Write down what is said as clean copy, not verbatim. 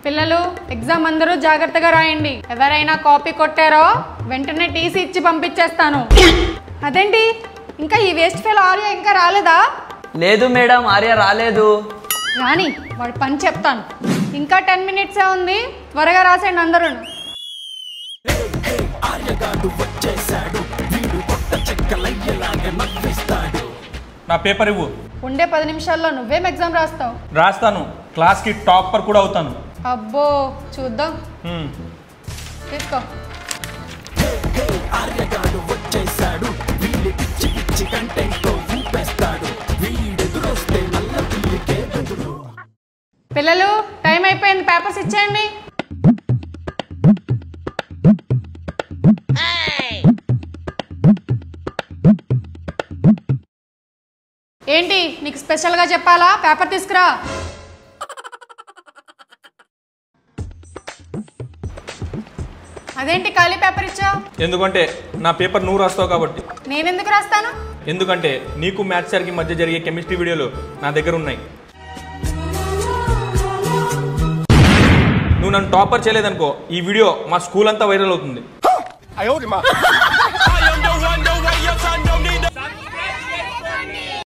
పిల్లలు ఎగ్జామ్ అందరూ జాగ్రత్తగా రాయండి. ఎవరైనా కాపీ కొట్టారో వెంటనే టీసీ ఇచ్చి పంపించేస్తాను. అదేంటి ఇంకా ఈ వేస్ట్ ఫెలో ఆర్య ఇంకా రాలేదా? లేదు మేడం, ఆర్య రాలేదు. రాని వాడి పని చెప్తాను. ఇంకా 10 మినిట్సే ఉంది, త్వరగా రాసేయండి అందరూ. నా పేపర్ ఇవ్వు. ఉండే 10 నిమిషాల్లో నువ్వేం ఎగ్జామ్ రాస్తావు? రాస్తాను, క్లాస్కి టాపర్ కూడా అవుతాను. అబ్బో చూద్దాం. తీసుకో. పిల్లలు టైం అయిపోయింది, పేపర్స్ ఇచ్చేయండి. ఏంటి నీకు స్పెషల్గా చెప్పాలా? పేపర్ తీసుకురా. అదేంటి ఖాళీ పేపర్ ఇచ్చావు? ఎందుకంటే నా పేపర్ నువ్వు రాస్తావు కాబట్టి. నేనెందుకు రాస్తాను? ఎందుకంటే నీకు మ్యాథ్స్ సార్కి మధ్య జరిగే కెమిస్ట్రీ వీడియోలు నా దగ్గర ఉన్నాయి. నువ్వు నన్ను టాపర్ చేయలేదనుకో, ఈ వీడియో మా స్కూల్ అంతా వైరల్ అవుతుంది.